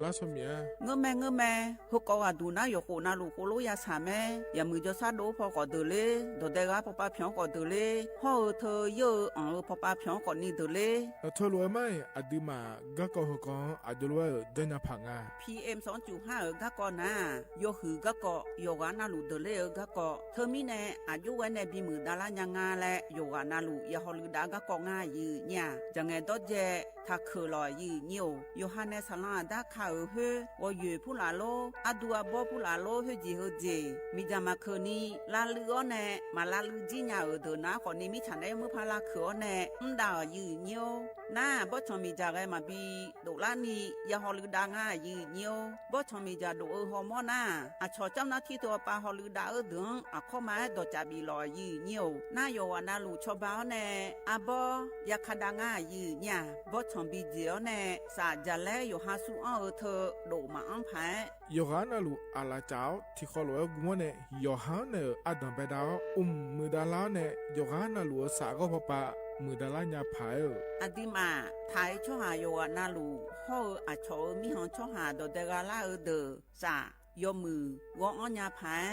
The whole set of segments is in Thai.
拉什么？我们好高啊！都那有好那路好路也惨咩？也没叫啥路跑过得嘞，都得个跑把票过得嘞，好头有跑把票过你得嘞。ทรวยไหมอดีมาก็ก็หกอดีรวยเดินผังอ่ะ PM 2.5ก็ก่อนนะโยหือก็ก็โยกานาลูเดเลก็ก็เธอมีแน่อายุวันในบีมือดารายังงาและโยกานาลูยาฮอลือดาก็ก็ง่ายยืเนี่ยจังไงตัวเจถ้าคือลอยยืเหนียวโยฮันในสลาดาข่าวเฮว่าอยู่ผู้ลาโลอดัวบ่ผู้ลาโลเฮจีเฮเจมีจามาคืนนี้ลาลือแน่มาลาลือจีเนี่ยเดินนะคนนี้มีฉันได้มือพาลาคือแน่ดาวยืเหนียวน่าบ่ชมมีจากไงมาบีดูลานี่ยาฮอลือดาง่ายยืเหนียวบ่ชมีจะดูฮอร์โมนน่ะอาชอเจ้าหน้าที่ตัวปาฮอลือดาดึงอาเข้ามาดอจับบีลอยยืเหนียวน่าโยอานาลูชอบบ้าแน่อาบ่ยาคดางายืเนี่ยบ่ชมบีเจียวแน่สาจะแล้วอยู่หาสู้อ้อเธอดูมาอังไผยอฮานาลูอาลาเจ้าที่ขอรวยกูมันเนี่ยยอฮานาอดัมไปดาวมือดาลาเนี่ยยอฮานาลูสาก็พอปะมือดาลาญาพายอดีมาไทยช่อหาโยอานาลูฮออาชอมีหองช่อหาดอเดกาลาเดอสายอมือวองอัญญาผาย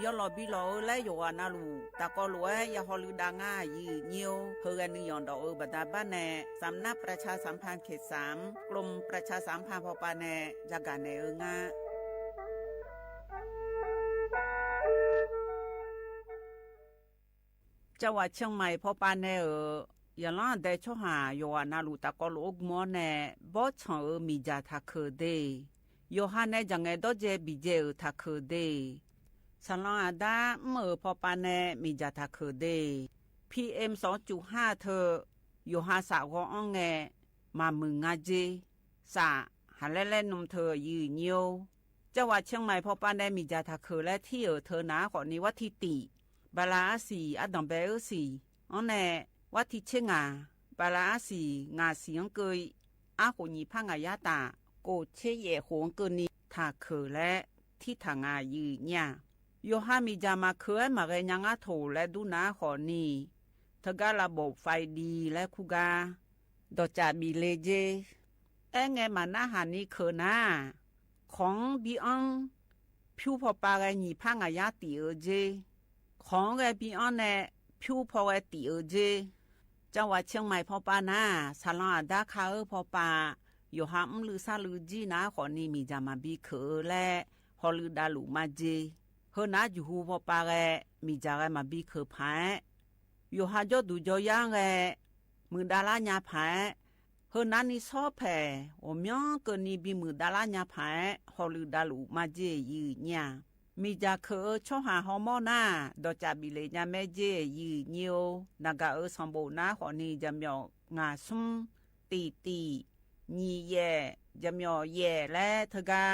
ยอลอบิลอและโยอานาลูตะกอลวยยาฮอลือดางายีเนียวเฮกันนิยอนดอกบัดาบ้านแน่สำนักประชาสัมพันธ์เขต3กรมประชาสัมพันธ์พอปาแน่จากการแน่งาจังหวัดเชียงใหม่พอปาแน่ยาลาได้ช่อหาโยอานาลูตะกอลอกมอแน่บ่ชอมีจาทักเคเดโยฮันในจังไงดอเจบิเจทักเคเดสลองอาดาเมื่อพอปานแนมีจาทักเคเด PM 2.5เธอโยฮันสาวของอังแงมามึงงาเจสาหันเล่นนมเธอยืนเยียวจังหวัดเชียงใหม่พอปานแนมีจาทักเคและที่เธอหนาขอนี้วัดทิติบาลาสีอดัมเบลสีอันแนวัดทิเชงาบาลาสีงาเสียงเกยอาหุญีพังอายาตาโกเชเยหงเกนีทาเคและที่ทางอายืเนี่ยโยฮามีจามาเคยมาเรยังอาโถและดูนาขอนี่ทการะบบไฟดีและคุกาดอจาบีเลเจไงมาหน้าหานี้เคนาของบีอังผิวพอปาไงนี่พังอายาตีเจของไงบีอังเนี่ยผิวพอไงตีเจจังหวัดเชียงใหม่พอปานาสาลาดาคาพอปาโยฮามลือซาลือจีนาขอนี่มีจามาบีเคและฮอลือดาลูมาเจเฮนาจูฮูพอปาแกมีจาแกมาบีเคพายโยฮาจอดูจอย่างแกมือดาลาญาพายเฮนานี่ซอแพโอมยองเกนี่บีมือดาลาญาพายฮอลือดาลูมาเจยืเนี่ยมีจาเคช่อหาฮอร์โมนาดอจาบิเลญาแม่เจยืเนียวนากาสมบูนาขอนี่จำยองงาซุมตีညီရဲ့จำยอแย่และทกา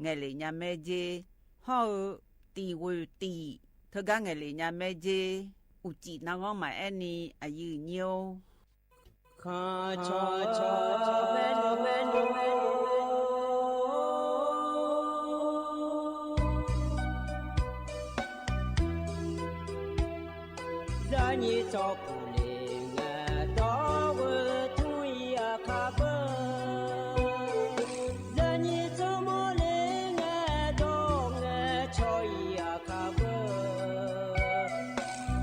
ไงเลยญาแม่เจฮอตีวตีทกาไงเลยญาแม่เจอุจินางอมาแอนี่อายุเนียวคาชอชอเมนูเมนูဇာညေကြောကူလေငါတော်ဝသူရခါဘဇာညေကြောမလေငါတော်ငါချောရခါဘ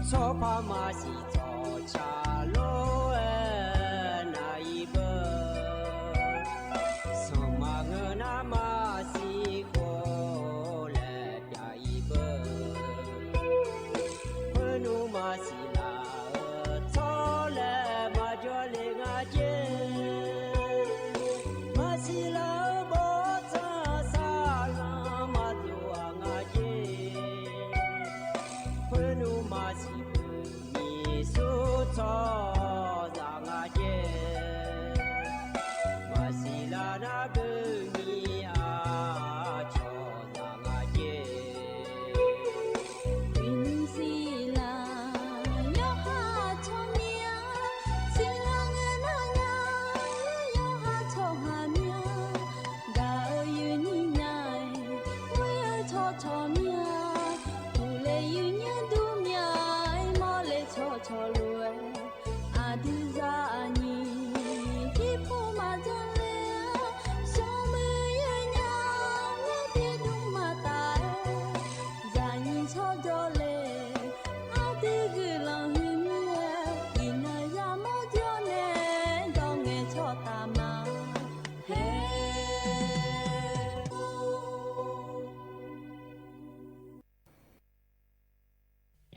သောဖာမရှိကြောချာလောနိုင်ဘသောမငနာမရှိကိုလက်ပြိဘဘနုမရှိမ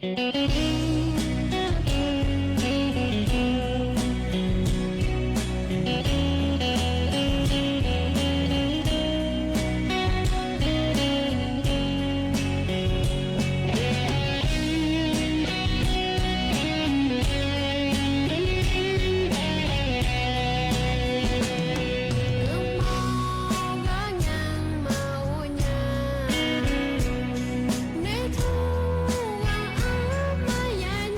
Hãy subscribe cho kênh Ghiền Mì Gõ để không bỏ lỡ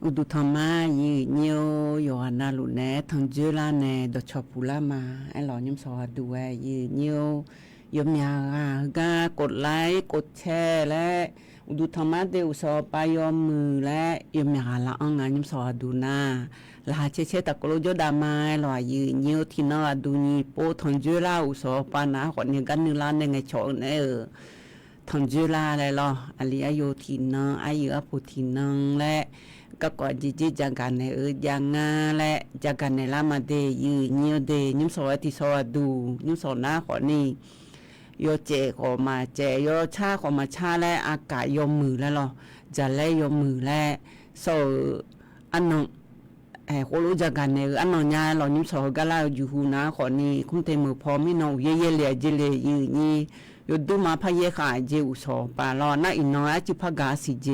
อุดุธรรมายีเนียวโยฮานาลุเนทังเจลาเนดชอปูลามาไอหลอนิมสอดูเอยีเนียวยมยากากดไลค์กดแชร์และอุดุธรรมาเดอุสอปายอมมือและยมยาละอังงานิมสอดูนาลาเชเชตะกโลโจดามาหลอยีเนียวที่นาดูนีโปทังเจลาอุสอปานาขอเนกันนึลาเนไงชอเนทังเจลาเลยหรออลีอายุที่นังอายุอภุที่นังและก็ก่อนจีจังกันในยังงาและจังกันในลามาเดยืเนียวเดนิมสวัสดิสวัสดูนิมสนาขอนี่โยเจขอมาเจโยชาขอมาชาและอากาศยมมือแล้วหรอจะและยมมือและโซอันนงโคลูจังกันในอันนงยาหรอนิมสกะลาอยู่หูนะขอนี่คุ้มเต็มมือพอไม่นองเย่เลยเจเลยยืนี่โยดูมาพะเยขาเจอุสอปาลอน่าอินนอจิพกาสิเจ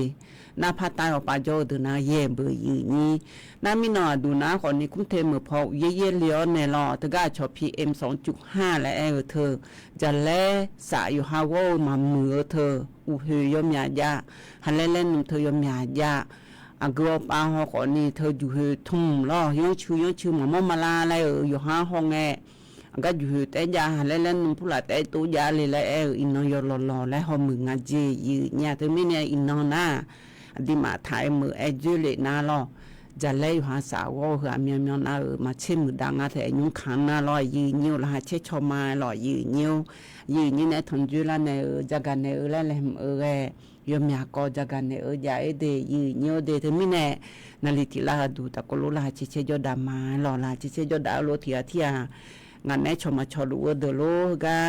นาพาตายออกไปจอดูนาเย่เบยนี่นามินอดูนาคนนี้คุ้มเทมือพอเย่เลี้ยวในรอตะก้าชอPM 2.5 และเธอจะแลสายอยู่ฮาวมามือเธออุเฮยมยายาฮันเล่นเธอยมยายาอังกฤษอาหอคนนี้เธออยู่เฮทุ่มรอย้อนชื่อหมอมาลาอะไรอยู่ห้าห้องแงก็อยู่แต่ยาเล่นผู้หลักแต่ตัวยาเลยแล้วอินนอยหล่อและหอมืองาเจยืเนี่ยเธอไม่เนี่ยอินนอน่าดิมาถ่ายมือเจเลยน่าลอจะเล่หาสาวหัวเมียน่ามาเชื่อมือดังอาแต่ยุ่งขันน่าลอยยืนิ้วละเชื่อชอมาลอยยืนิ้วนี่ในทนจุลาในจักรในแล้วแหลมยมยากอจักรในยาเดยืนิ้วเดเธอไม่แน่นาลิติลาดูตะกลุลาเชื่อยอดามาหล่อลาเชื่อยอดาโลเทียเทียงานในชมาชอดูเดโลกา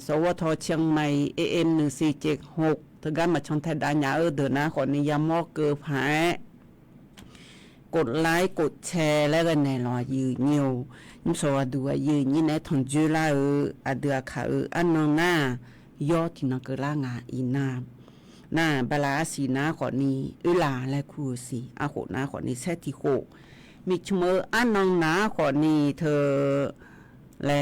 สวทเชียงใหม่AM 1476ถึงการมาชนไทยดาหยาเดินนะขอนิยามเกือบหายกดไลค์กดแชร์แล้วกันในรอยืนยิวนิสวดูยืนยินในทนจุลาอเดือขาอันนองหน้ายอที่นักล่างาอีนาหน้าบลาสีนาขอนี้ลาและครูสีอาโขนาขอนี้เซติโคมีชมอันนองนาขอนี้เธอและ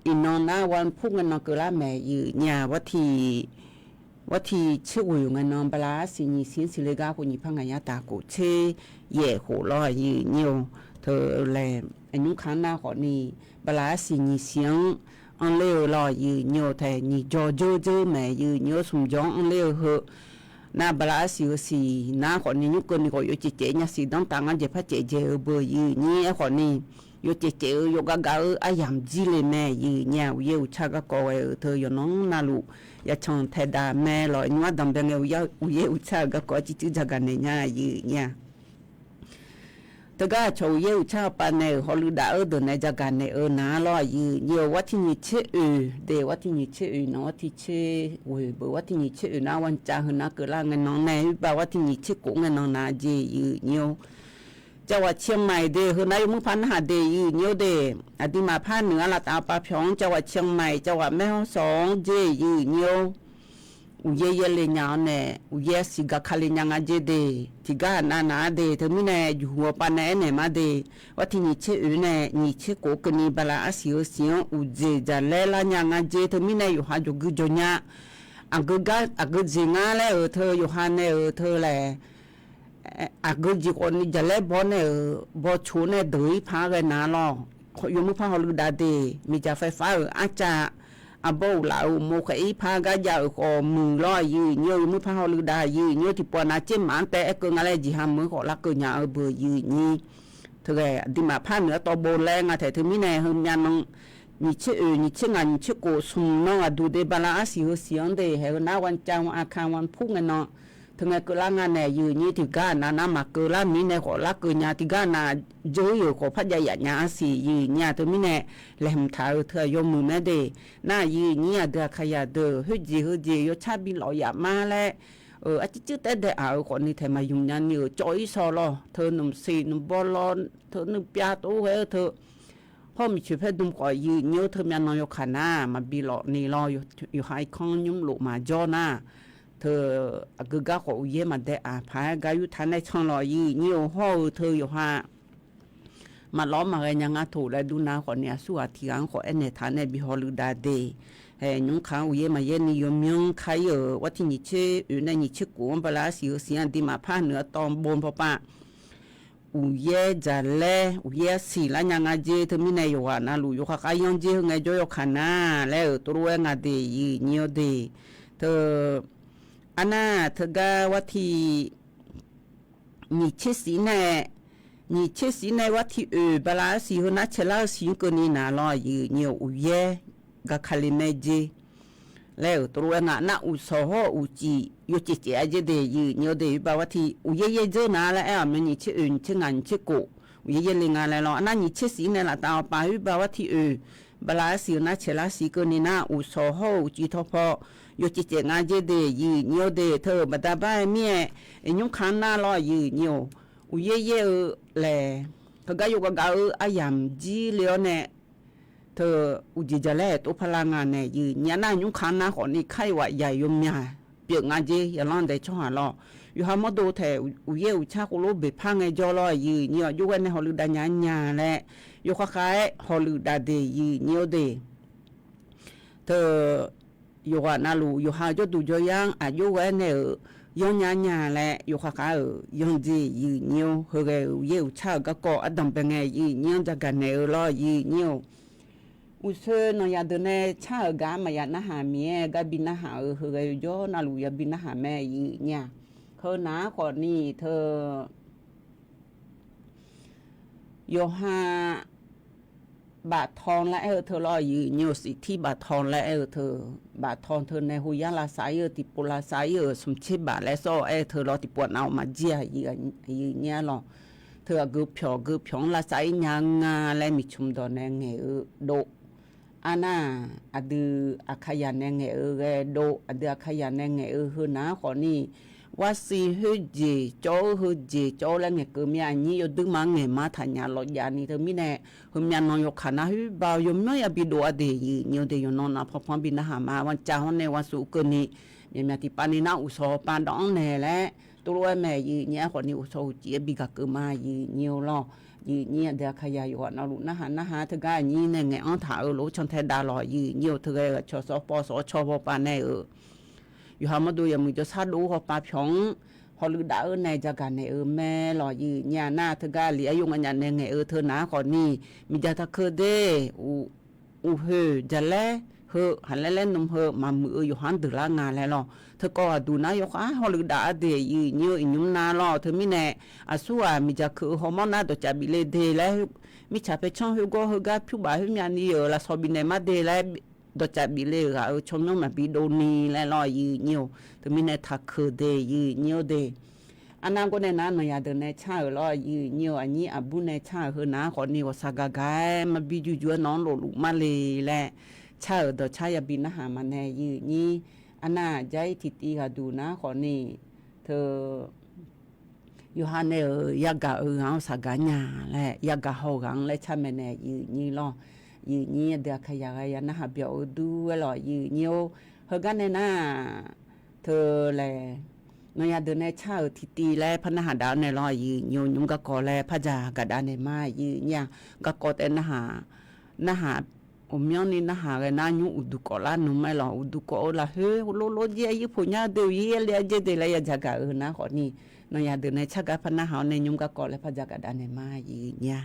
อินนองนาวันพุ่งกันนักล่าแม่ยืนเนี่ยว่าที่ชื่อวิวเงินนอนปลาสิญิสินสิเลกาคนญี่ปุ่นงานตาโกเชเย่โหลอยยืนเนียวเธอแลอายุขันนาขอนี้ปลาสิญิเสียงอันเลี้ยวลอยยืนเนียวแต่นี่จอโจเจแม่ยืนเนียวสมจองอันเลี้ยวเหอะนาปลาสินาขอนี้ยุคนนี้ก็อยู่เจเนี่ยสิต้องต่างกันเจ็บพระเจเบอร์ยืนนี่ขอนี้อยู่เจอยู่กะกะอายามจีเลยแม่ยืนเนี่ยเยี่ยวชากะกอเธออยู่น้องนาลูยาชงเทดาแม่ลอยนัวดำเบงเยี่ยวชากะกอจิตจักกันเนี่ยยืนเนี่ยตะก้าโชว์เยี่ยวชาปานเนฮอลูดาเดินในจักกันเนี่ยนาลอยยืนเยี่ยววัดที่นี่ชื่อเดวัดที่นี่ชื่อน้องวัดที่ชื่อเว้ยเบอวัดที่นี่ชื่อนาวันจ้าหน้าเกล้าเงินน้องในบ่าวัดที่นี่ชื่อกุ้งเงินน้องนาเจยืนเยี่ยวจังหวัดเชียงใหม่เดคือนายมุพันหาเดยืนเยี่ยวเดอดีมาภาคเหนือละตาปาพยองจังหวัดเชียงใหม่จังหวัดแม่ฮ่องสอนเจยืนเยี่ยวอุเยเลยญาเนอุเยสิกะคาลิญางาเจเดติกานาเดเธอมิเนอยู่หัวปานเนมาเดวัดที่นี่ชื่อเนนี่ชื่อโกกนีบลาอาศิโอสิงอุเจจะเลลาญางาเจเธอมิเนอยู่หาจุกุจญาอักกจิงาเลเธออยู่หาเนเธอแลอักจิคนนี้จะเล่บอลเนี่ยบอชูเนี่ยดุยพากันนาลอยมุพาฮอลูดาเดมีจ่าไฟฟ้าอาจารย์อาโบลาวโมกอีพากายาวขอมือลอยยืนเยอะมุพาฮอลูดายืนเยอะที่ปนาเจมันแต่เกิงอะไรจีฮามมือขอลักเกินยาเบอร์ยืนนี่เธอแกดิมาพาเหนือตัวโบแรงอะแต่เธอไม่แน่หึมยันน้องนี่ชื่องานชื่อโกสุมน้องดูเดบาลาสิวเสียงเดเฮนาวันจังอาคารวันพุ่งกันเนาะถึงแม้เกล้างานเนี่ยยืนนี่ที่ก้านามาเกล้ามีเนี่ยขอลักเกินยาที่ก้านาเจออยู่ขอพัดใหญ่ยาสียืนเนี่ยถึงมีเนี่ยแหลมท้าเธอยมมือแม่เดน่ายืนเนี่ยเดือขยะเดือฮึจียชาบิลอยามาแล้วอาจจะแต่เดเอาคนนี้แทมายุ่งยันอยู่จอยซอลเธอหนุ่มสีหนุ่มบอลเธอหนุ่มปียโตเฮเธอพ่อมีชีวิตดุมก่อยืนเยอะเธอมีนอยขานามาบิลอนี่รออยู่ไฮคอนยุ่งหลุมาจอหน้าเธออกึกะขอเยี่ยมันได้พายกายุทันในช่องรอยืนเยอะห่อเธออยู่ฮะมาล้อมมาเรียนยังถูกและดูนาขอเนี่ยสู้อาทิตย์ขอเอเนฐานในบิฮอลูดาเด nhung khang uye ma ye ni yo myung khai wat thi ni che na ni che ko ba la si di ma pha nửa tom bon pa pa uye jale uye si la nya nga je to mi ne yo wa na lu yo kha ka yon je nga jo yo khana le to ru nga de yi nyo de to ana to ga wat thi ni che si ne你确实呢，我听本来是和那吃老辛苦你拿了有uye个卡里面去，来多人啊那有时候有几有姐姐就得有的把我听uye也就拿了哎，没你去你去俺去过，uye也另外来了，那你确实呢啦，到把把我听本来是那吃老辛苦你那有时候有几头泡。有姐姐俺就得有的，他不打白面，用看那了有。uye ye le kaga yo ga ayam ji leo ne to uji jale to phalanga ne yi nyana nyu khana ho ni khai wa ya yum nya pye nga je ya lan de chwa lo yu ha mo do the uye u cha ko lo be pha nge jo lo yi nyo yu ne ho lu da nya nya le yu kha khai ho lu da de yi nyo de to yu wa na lu yu ha jo du jo yang a yu we ne yon nhà lệ yêu khá khá yon gì nhiều hơn yêu cha các cô ở đồng bên này nhiều ra gần này lo nhiều u sơ nó ya đứa này cha gà mà ya na hà mía gà bin na hà hơn yo na lu ya bin na hà mẹ nhà hơn ná còn ni thơ yo ha bà thon lại thơ lo nhiều sự thi bà thon lại thơ bà thon thơ này hồi là sai thì bộ là sai sum chết bà lại so thơ lo thì bộ nào mà chia nhá lo thơ group phiong là sai nhang lại mi chum đó này nghe độ ana adu akaya này nghe độ adu akaya này nghe hơn ná còn niว่าสิเฮเจโจเฮเจโจแล้วเนี่ยก็มีอันนี้อยู่ดึงมาเงมาทันยาลอยานี่เธอมีแน่เฮมีอันนอนอยู่ขนาดที่บ่าวยมน้อยบิดอเดียเนี่ยเดียนอนนะพอพอบินหามาวันจ้าวันในวันสุกนี่มีที่ปานินาอุโสปานดองแน่แหละตัวแม่ยีเนี่ยคนนี้อุโสจีบิกก็มายีเนี่ยล้อยีเนี่ยเดียขยายอยู่นะลูกนะฮะเธอก็ยีเนี่ยไงอันถ่ายรู้ชนเทดาลอยยีเนี่ยเธอก็ชอสปอสชอบปานแน่อยู่หามาดูอย่างมึงจะซาดูเขาปาพิงเขาลือด่าในจากการในแม่หล่อยืนยาหน้าเธอก็เหลียอยู่กันอย่างในเธอหนาก่อนนี่มีจะทักเคยได้อูเฮจะเล่เฮหันเล่นนมเฮมามืออยู่หันตื่นละงานแล้วหรอเธอก็ดูนะยกเขาลือด่าเดียยืนยืนยุ่งนาหรอเธอมีแน่อาสัวมีจะคือเขามองหน้าตัวจะบิเลเดแล้วมีชาไปช่องเฮก็เฮก็ผิวบ่าเฮมีอันนี้ละสอบินในมาเดแล้วดจับบิเลกชมน้องมาบิโดนีและลอยยืนเนียวแต่มีในทักคือเดยืนเนียวเดอันนั้นก็ในนั้นนายเดินในชาลอยยืนเนียวอันนี้อาบุในชาคือน้าคนนี้ว่าสักกายมาบิจูจัวน้องหลุมาเลยแหละชาดชายบินหามาในยืนนี้อันน่าใจทิตีก็ดูนะคนนี้เธออยู่ฮันเนยากะเอาสักกันยาและยากะหอกังและชาแม่ในยืนนี้ล้อยืนนี้เดียขยายนะฮะเบียวดูหล่อยืนเนียวเฮกันเนี่ยนะเธอแลนายเดินในชาทิตีแลพนักดาวในหล่อยืนเนียวยุ่งก็กอแลพระจากระดานในมายืนเนี่ยก็กอแต่นะฮะอมย้อนนี่นะฮะเลยนะยุ่งอุดุกอลานุ่มไม่หล่ออุดุกอละเฮ้โลเยยี่ปุ่นเนี่ยเดียวยี่เลี้ยเจเดเลยจะกะนะขอนี่นายเดินในชากับพนักหาในยุ่งก็กอแลพระจากระดานในมายืนเนี่ย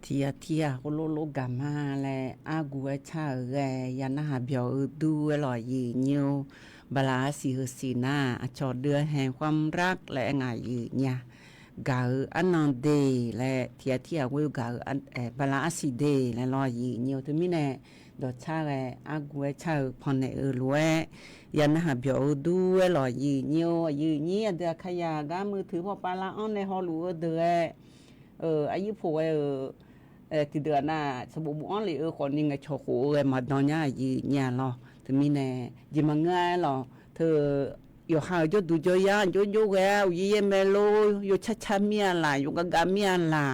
tia ko lo gama le agu e cha re ya na ha bio du lo yi nhiêuบลาสิฮสินาจอเดือแห่งความรักและงายยืเนี่ยกาอันนอนเดและเทียวิวกาอันบลาสิเดและลอยยืเนี่ยถึงมีแน่ดอชาและอากูชาพอนในล้วยยันหาเบียวดูลอยยืเนี่ยเดือขยากามือถือพอปลาละอ้อนในฮอลลูเดืออายุผัวที่เดือนหน้าสบู่อ้อนเลยคนนี้ไงโชว์โหมาดอนย่ายืเนี่ยรอถึงมีแน่ยิ่งมันง่ายหรอเธออยู่หาจะดูจะยานจะแล้วยี่เมโลอยู่ชัดๆเมียล่ะอยู่กับกาเมียล่ะ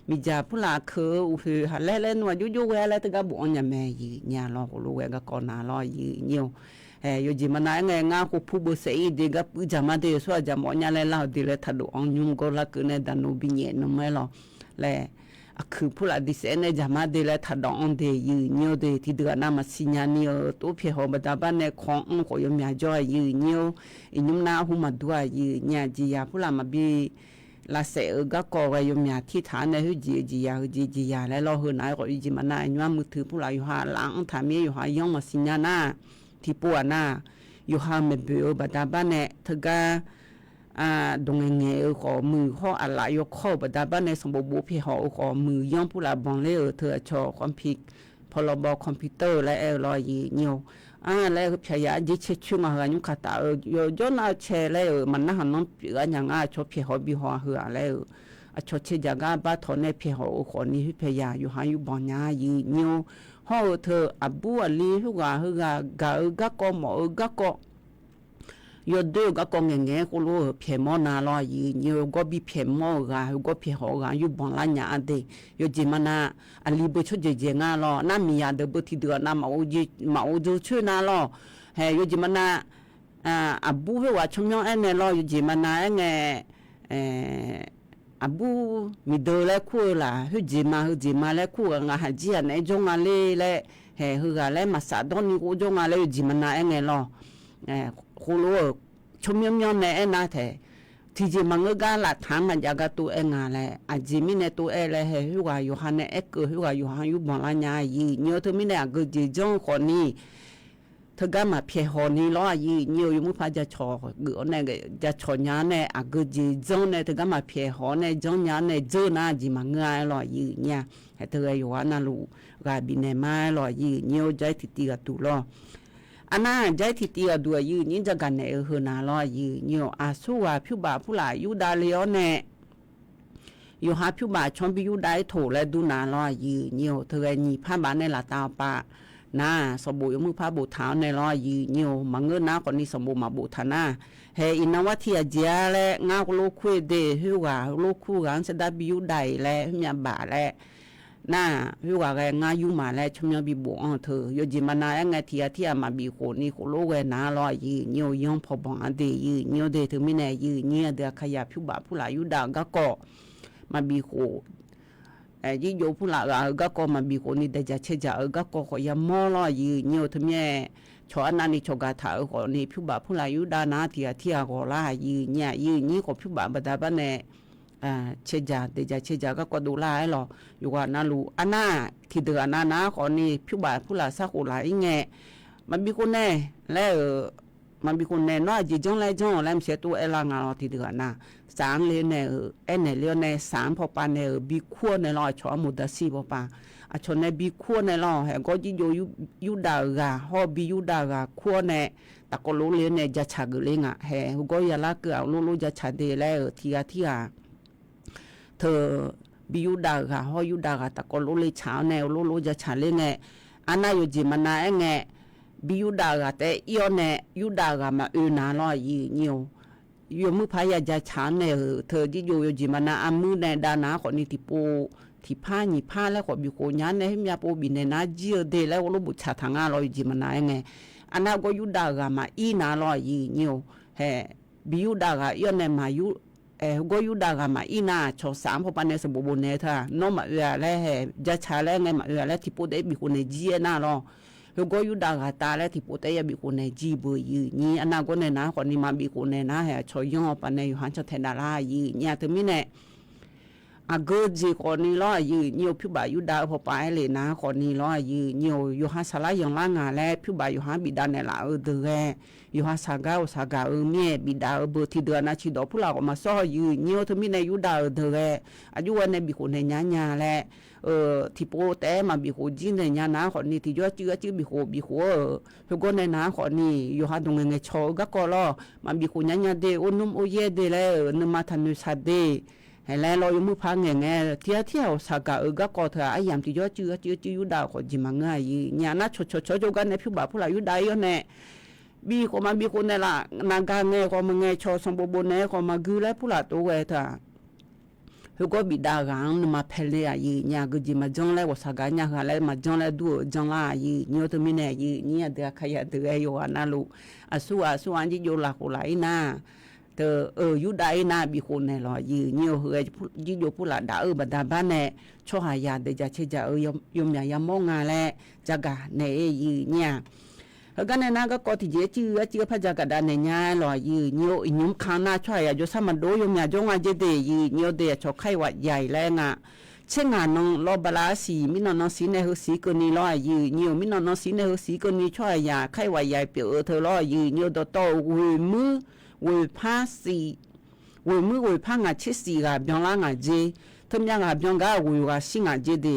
มีจ่าผู้หลักคือคือหาเล่นๆว่าอยู่แล้วแต่ก็บ่อนยังแม่ยี่เนี่ยรอกูรู้ก็ก่อนหน้ารอยี่เนี่ยอยู่ยิ่งมันง่ายง่ายกูผู้บุษย์ดีกับจำมาเดี๋ยวส่วนจำวันยังเล่าดีเลยถ้าดูอันยุ่งก็ละคือในดันโนบิเนียนไม่หรอเลยคือผู้หลักดิเซนในจำมาเดี๋ยวเลยถ้าดองเดียเนี่ยเดียที่เดือนหน้ามาสิญญาเนี่ยตัวเพียหัวบัดบ้านในของก็ยังมีจ่อยเนี่ยอินุมนาหูมาด้วยเนี่ยจียาผู้หลักมาบีลาเสก็ก่อไว้ยังมีที่ฐานในหื้อจียาแล้วเราหื้อนายก็จีมันนายว่ามือถือผู้หลักอยู่หาหลังถามอยู่หาย่องมาสิญญาหน้าที่ปัวหน้าอยู่หาเมเบลบัดบ้านเนี่ยเธอก็ดงเงี้ยขอมือข้ออะไรยกข้อบัดบ้านในสมบูรณ์พี่หอขอมือย่องผู้หลักบองเล่เธอชอความผิดพรบคอมพิวเตอร์และลอยเนี่ยแล้วพยายามยึดเชื่อช่วงอะไรยุ่งขัดย้อนเอาแชร์แล้วมันน่าหันน้องเปลือกอย่างชอบพี่หอบีหอเหือแล้วชอบเชื่อจากบ้านถอนในพี่หอขอนี้พยายามอยู่หาอยู่บองยาเนี่ยห่อเธอบัวลีหัวกะก็ก็หมอก็ก็ยอดดูก็ก็เงี้ยก็รู้เพียมอนาลอยเนี่ยก็บีเพียมอก็เพียหออยู่บองล้านยาเดยจิมันอันลีบุชเจเจงาลอน้ามียาเดบุที่เดือนน้ามาอูช่วยนาลอยจิมันบัวว่าชมยองเนลอยจิมันบูมีเดลคู่ล่ะฮึจิมาแล้วคู่งาหจีอันไอจงอะไรแล้วฮึอะไรมาสะดอนนี่กูจงอะไรจิมันลอคูรู้ชมยองเนี่ยน่าเถอะที่จิมันก็หลักฐานมันจะก็ตัวงาเลยจิมิเนี่ยตัวเลยฮึว่าอยู่หันเนี่ยฮึว่าอยู่หันอยู่บางล้านยาเนี่ยตัวมิเนี่ยก็จิจงคนนี้เธอก็มาเพียหอนี้ล้อเนี่ยอยู่มุพาจะชอเกือเนี่ยจะชอนยาเนี่ยก็จิจงเนี่ยเธอก็มาเพียหอเนี่ยจงยาเนี่ยเจอหน้าจิมันง่ายล้อเนี่ยเธออยู่ว่านั่นลูกก็บินเนี่ยมาล้อเนี่ยใจที่ก็ตัวล้ออันนั้นใจที่ตีกับด้วยนี่จะกันเนี่ยเฮนาล้อเนี่ยสู้ว่าผิวบ่าผู้หลายอยู่ดาเลียวเนี่ยอยู่หาผิวบ่าชมพิวได้โถและดูนาล้อเนี่ยเธอนี่ผ้าบ้านในละตาปะนะสมบูรณ์มือผ้าบูเท้าในล้อเนี่ยมังเงินนะคนนี้สมบูรณ์มาบูทานะเฮอินวัตที่เจียและงาลูกคุยเดหิว่าลูกคู่กันจะได้บิวได้และมีบ่าและน่าพี่ว่าไงงาอยู่มาแล้วชมยังบีบวงเธอโยจิมานาไงที่มาบีโคนี่โคโลเวน่าลอยเนี่ยยองพอบองอันเดียเนี่ยเดถึงไม่แน่เนี่ยเดียขยับผิวบ่าผู้หลายอยู่ด่างก็มาบีโคยิ่งโยผู้หลายก็มาบีโคนี่เดจะเชจาก็ขอยามอลอยเนี่ยถึงแม่ชอนันนี่ชกาถาขอนี่ผิวบ่าผู้หลายอยู่ด่านาที่ก็ล่าเนี่ยนี่ก็ผิวบ่าบัดบ้านเนี่ยเชจาเดจาเชจาก็ดูแลหรออยู่ว่านาลูอันน่าที่เดือนนาขอนี่ผิวบ่าผู้หลาสักหลายแง่มันมีคนแน่แล้วมันมีคนแน่น้อยจีจงไรจงแล้วมันเสียตัวเอลังเราที่เดือนนาสามเลยเนี่ยเนี่ยเลี้ยวเนี่ยสามพอปานเนี่ยบีขั้วเนี่ยเราชอบมุดสีพอปาชนเนี่ยบีขั้วเนี่ยเราเห็นก็ยิ่งยูดากาฮอบียูดากาขั้วเนี่ยตะกลุเลยเนี่ยจะฉากเลยง่ะเห็นก็ยาละเกลือลูจะฉากเดแล้วที่เธอบิวดากาฮอยูดากาตะกอลุเลยเช้าแนวลุจะฉาเลงไงอันนั้นอยู่จิมันนาไงบิวดากาแต่อีอเนี่ยยูดากามานาลอยเนี่ยอยู่มือพายาจะฉาแนวเธอที่อยู่จิมันนาอามือในดานาคนนี้ที่ปูที่ผ้าหนีผ้าแล้วขอบิโกยันเนี่ยให้มีปูบินในนาเจียเดแล้วลุบุชาทางลอยจิมันนาไงอันนั้นก็ยูดากามานาลอยเนี่ยเฮบิวดากาอีอเนี่ยมายูก็อยู่ด่างมาอีน่าชอสามพอปันในสมบูรณ์เนี่ยท่าน้องมาแล้วจะชาแล้วไงมาแล้วที่พูดได้มีคนในจีน่าหรอก็อยู่ด่างตาแล้วที่พูดได้มีคนในจีบุยนี่อันนั้นก็เนี่ยนะคนนี้มามีคนในนะชอยย่อปันในอยู่หันชอเทนาลายี่เนี่ยถึงมีเนี่ย อาเกิดจีคนนี้ล้อยืนโยพิบายุดาพอไปเลยนะคนนี้ล้อยืนโยฮัสลายยังล่างงานแล้วพิบายุฮับิดาเนี่ยละเดือโยฮัสสากาเมียบิดาเบอร์ที่เดือนนะชิดอผู้หลักมาซ้อยืนโยทมีในยุดาเดืออายุวันในบิโคในญาญาแหละที่โปแต่มาบิโคจีนในญาณาคนนี้ที่ยอดจื้อบิโคทุกคนในน้าคนนี้โยฮัดงเงยโชก็ก็ล้อมาบิโคญาญาเดอุนุมโอเยเดแล้วนมาทันุสัดเดแล้วเราอยู่มือพังเงี้ยเที่ยวสักกะก็ก็เถอะไอ้ยามที่ยอดจื้ออยู่ดาวคนจิมังไงญาณาชดกันในผิวบ่าผู้หลายอยู่ได้ยอเนี่ยบีก็มาบีคนเนี่ยละนางกางเงยก็มาเงยชอสมบูรณ์เนี่ยก็มากือแล้วผู้หลายตัวเถอะเขาก็บิดากังมาเพลียญาก็จิมาจังแล้วว่าสักกะญาก็แล้วมาจังแล้วดูจังละเนี่ยตัวมีเนี่ยเนี่ยเดี๋ยวขยันเดี๋ยวอยู่อันนั้นลูกสู้อันที่อยู่หลักหลายน่ะอยู่ได้น่าบิคนเนี่ยหรอเนี่ยเฮ้ยยี่อยู่ผู้หลานด่าบัดดาบ้านเนี่ยช่วยหายาเดี๋ยวจะเชื่อจะยมยามองงานแล้วจักกะเนี่ยเนี่ยแล้วก็เนี่ยนะก็กอที่เจือพระจักรดาเนี่ยหรอเนี่ยยุ่มข้างหน้าช่วยอยู่สมันโดยมยาจงอาเจเดียเนี่ยเดี๋ยวชกไข้หวัดใหญ่แล้วงะเช่นงานน้องรอบลาสีมินน้องสีในหัวสีคนนี้รอเนี่ยมินน้องสีในหัวสีคนนี้ช่วยยาไข้หวัดใหญ่เปียวเธอรอเนี่ยโตมือ为怕死，为怕俺吃死个，别让俺接，他们家别个为个死俺接的，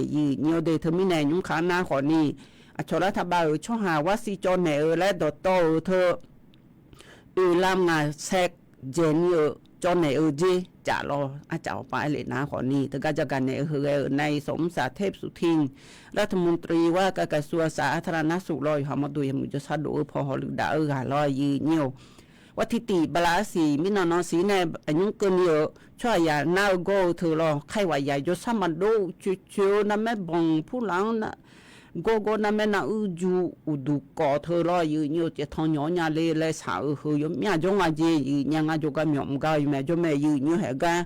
有的他们呢用看那好呢，除了他把从下我是做呢来到他，làm俺吃真有做呢接，假咯，找ไปเลยนะขอนี่แต่ก็จะกันเนี่ยในสมศักดิ์เทพสุทินรัฐมนตรีว่าการกระทรวงสาธารณสุขลอยหามาดูยังมุจฉาดูพอหรือด่าหาลอยเนี่ยวัตถิบลาสีมินนอสีในอายุเกินเยอะช่วยอย่าน่าโก้เธอรอใครว่าใหญ่จะสามารถดูชิวๆนั่นแม่บังผู้หลังนะโก้นั่นแม่น่าจูดูก่อเธอรออยู่เนี่ยจะทองหยอๆเลยสาวเฮยมีอาจงอาเจยังอาจก็มีอมก้าวอยู่แม่จะแม่อยู่เนี่ยเหรอกัน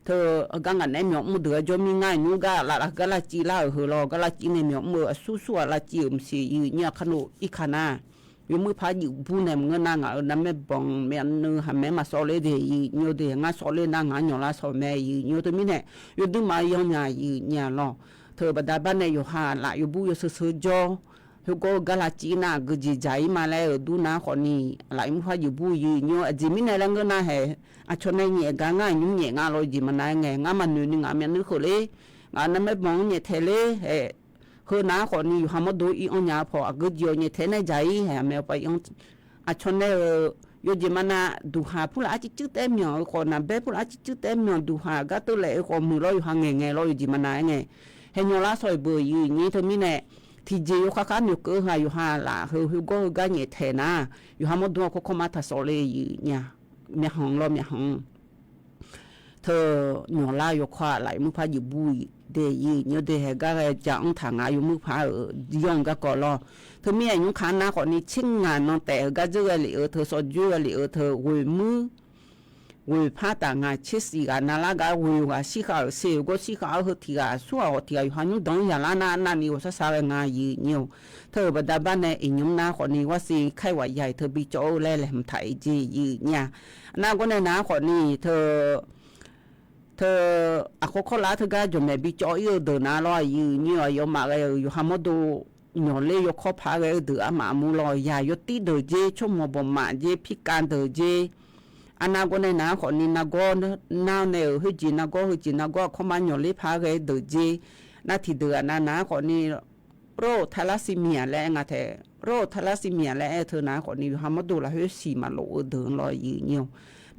เธอกังกันในมีอมเดือจะมีง่ายนู่ก็ละก็ละจีละเฮรอก็ละจีในมีอมสู้ๆละจีมสีอยู่เนี่ยขนุอีขนายมือพาอยู่ผู้เนี่ยมึงนั่งนั่นไม่บังไม่อันนึงหาแม่มาสอนเลยเดี๋ยวเดี๋ยวงั้นสอนเลยนั่งงั้นอย่างละสอนแม่อยู่ตัวนี้เนี่ยอยู่ดึงมาอย่างเงี้ยเนี่ยเนาะเธอบัดบ้านเนี่ยอยู่หาละอยู่บุยซื้อจ่อเขาก็กะละจีน่ะก็จีใจมาแล้วดูนะคนนี้ละมือพาอยู่บุยเนี่ยจีมิเนี่ยแล้วก็น่าเหรอชนเนี่ยเนี่ยกันง่ายยุ่งเนี่ยง่ายเลยจีมันน่าไงงั้นมันนึงงั้นมันนึกเลยงั้นนั่นไม่บังเนี่ยเทเลคือน้าคนนี้อยู่หามาดูอีอันยาพอก็เยอะเนี่ยเทนใจแหมแมวไปยังชนเนี่ยอยู่จีมันน่ะดูหาผู้ละจิตเต็มอย่างคนน่ะเบ้ผู้ละจิตเต็มอย่างดูหาก็ตัวเล็กคนมือเราอยู่ห่างไงเราอยู่จีมันน่ะไงเห็นยังละสอยเบยอยู่นี่เธอมีเนี่ยที่เจียวข้างๆอยู่ก็หาอยู่หาละคือก็ก็เนี่ยเทน่ะอยู่หามาดูเขาเข้ามาทัศน์เลยอยู่เนี่ยมีห้องเรามีห้องเธอหนูล่าอยู่ขวาไหลมือพาอยู่บุยเดี๋ยวเนี่ยเดี๋ยวก็จะอังทางอายุมือพาย่องก็ก่อรอเธอมีอายุขนาดคนนี้ชิงงานน้องแต่ก็เจอเลยเธอสอนเจอเลยเธอวยมือวยพาต่างงานชิสิกันนั่นละก็วยว่าสิเขาเสียก็สิเขาเขาที่ก็สู้เขาที่ก็หันอยู่ตรงอย่างนั้นนี่ว่าสาวงานเนี่ยเธอบัดบ้านในอีนุ่มน้าคนนี้ว่าสิใครว่าใหญ่เธอไปโจ้เล่เลยมันไทยจีเนี่ยน้าคนในน้าคนนี้เธอเขาละเธอก็จะไม่ไปจ่อยเดินอะไรเนี่ยอยู่มาเลยอยู่หามาดูเนี่ยเลยอยู่ข้อพาเลยเดือมามูลอยอยู่ตีเดือเจชั่วโมงบ่มาเจพิการเดือเจอันนั้นก็ในน้าคนนี้นักก็น้าเนี่ยเฮ้ยจีนักก็เขามาเนี่ยเลยพาเลยเดือเจนาทีเดือน้าคนนี้โรคทาลัสซีเมียแล้วไงเธอโรคทาลัสซีเมียแล้วเธอน้าคนนี้หามาดูละเฮ้ยสีมาโลเดินลอยเนี่ย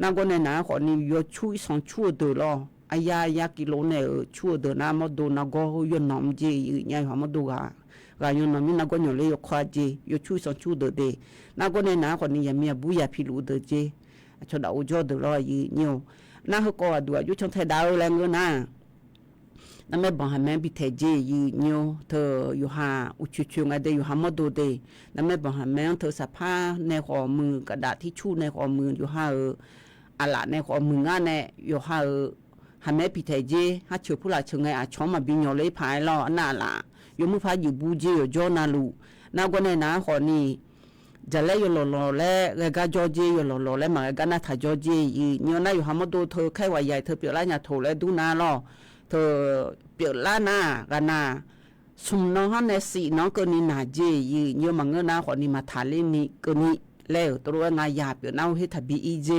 นั่งก็ในน้าคนนี้อยู่ช่วยส่งช่วยเดือดล้อยากิโลเนี่ยช่วยเดินน้ามาดูนักก็ยนน้ำเจยังหามาดูก็ยนน้ำมีนักก็เนี่ยเลยยกควาเจยช่วยส่งช่วยเดือดนักก็ในน้าคนนี้ยังมีบุยาพิลูเดือดเจชดเอาจอเดือดลอยเนี่ยน้าเขาก็ดูอยู่ช่องไทยดาวแรงเงินน้าแม่บอกให้แม่พิเทเจเนี่ยเธออยู่หาอุชุชงอะไรอยู่หามาดูเดแม่บอกให้แม่เธอสภาในข้อมือกระดาษที่ชูในข้อมืออยู่หาอะไรในข้อมืองานเนี่ยอยู่หาให้แม่พิเทเจให้เชื่อผู้หลักเชื่อไงชอมาบินยอเลยพายล้อน่าละอยู่มือพายอยู่บูเจอยู่จอนาลูน้าก็ในน้าข้อนี้จะเล่อยู่หล่อๆแล้วก็จอเจอยู่หล่อๆแล้วมาก็น่าถ่ายจอเจเนี่ยน่าอยู่หามาดูเธอแค่ว่าใหญ่เธอเปลี่ยนอะไรเนี่ยโถแล้วดูน้าล้อ เธอเปียล่าหน้ากันนาสุมน้องฮันในสีน้องก็นี่นาเจยืเยอะมังเงินนาขอนี่มาทาเล่นี่ก็นี่แล้วตัวงายาเปียน้าเฮทับบีอีเจ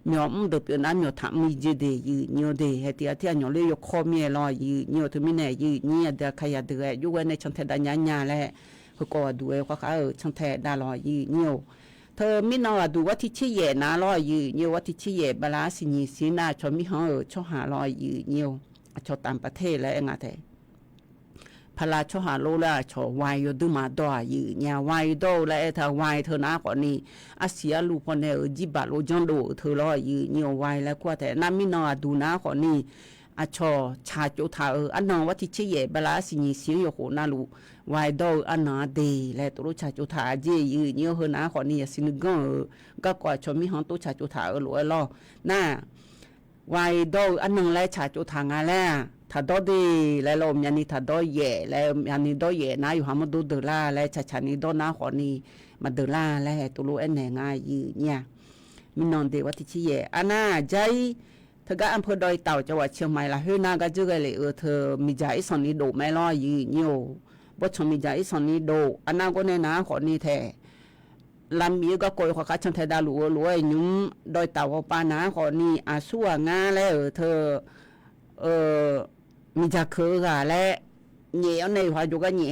มีอมเดเปียน้ามีทำมีเจเดยืเนียวเดเฮติอาที่อันยองเลยยกคอมีลอยยืเนียวถึงมีแน่ยืนี่เดขยะเดอยู่ไว้ในช่องเทดานยาแหละเขาก็ดูว่าเขาช่องเทดาลอยยืเนียวเธอไม่นอนดูว่าที่ชี้แย่นะลอยยืเนียวว่าที่ชี้แย่บาลาสินีสีนาชอมีห้องช่องหาลอยยืเนียวชอตามประเทศแล้วไงแต่พลาชหาโลละชอวายยดูมาดอยืเนี่ยวายโดและเธอวายเธอนะก่อนนี้อาเซียลูกคนเนี่ยจิบาโลจังโดเธอรอยืเนี่ยวายแล้วก็แต่น้ามินอดูนะก่อนนี้อาชอชาจุธาอันนองว่าที่เชี่ยเบลาสิญิเสียงโยโหนาลูวายโดอันนาเดและตัวชาจุธาเจยืเนี่ยวเฮนะก่อนนี้สินกงก็กว่าชมีห้องตัวชาจุธาลอยล้อหน้าวายโดอันนองและชาจุธางาแล้วถ้าดอดีแล้วลมยันนี่ถ้าดอเย่แล้วยันนี่ดอเย่นะอยู่หามาดูเดล่าแล้วชานี่ดอนะขอนี่มาเดล่าแล้วตัวรู้เอ็นแหงง่ายยืเนี่ยมีนอนเดวัติชิเย่อันน่าใจเธอก็อำเภอดอยเต่าจังหวัดเชียงใหม่ละเฮ้ยน่าก็เจอกันเลยเธอมีใจสอนนี่โดไม่รอยืเนี่ยบ่ชมมีใจสอนนี่โดอันน่าก็แน่นะขอนี่แท้ลำมีก็โกยขอคัดชันไทยดาลัวรวยยุ่งดอยเต่าปานะขอนี่อาสัวงาแล้วเธอมีจะเคือกันและเหนียวในหัวจุกันเหนีย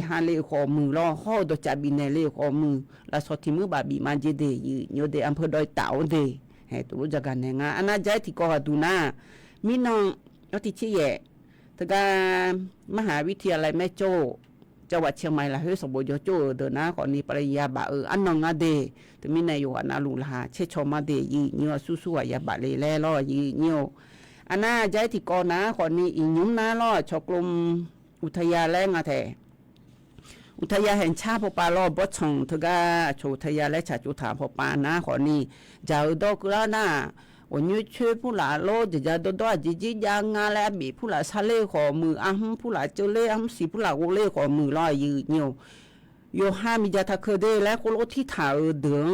ฮาเลขอมือรอข้อตัวจับบินในเลขอมือแล้วสอดที่มือบาบีมันเจเดยเหนียวเดอำเภอดอยเต่าเดให้ตัวรู้จักกันในงานอันนั้นใจที่ก็ดูหน้ามีน้องเอาที่ชี้แย่แต่การมหาวิทยาลัยแม่โจ้จังหวัดเชียงใหม่ละเฮ้ยสมบูรณ์โจ้เดินหน้าก่อนนี้ปริญญาบะอันนองงาเดแต่มีนายอยู่อันนาลูลาเชชอมาเดยีเหนียวสู้ๆอย่าบะเลยแล่ล่อยีเหนียวอันน่าใจที่ก่อนนะก่อนนี้อีนุ่มน้าล่อชกลมอุทยานแรงอะแท้อุทยานแห่งชาติพปาล่อบดช่องเธอก็โชอุทยานและชาจุถาพปานะก่อนนี้จะเอาดอกละนะวันนี้ช่วยผู้หลาโลจะดอจียางาและบีผู้หลาซาเล่ขอมือผู้หลาเจเล่สีผู้หลาโอเล่ขอมือล่อยืเนียวโยห้ามีจะทักเคเดและโคโลที่ถาเดือง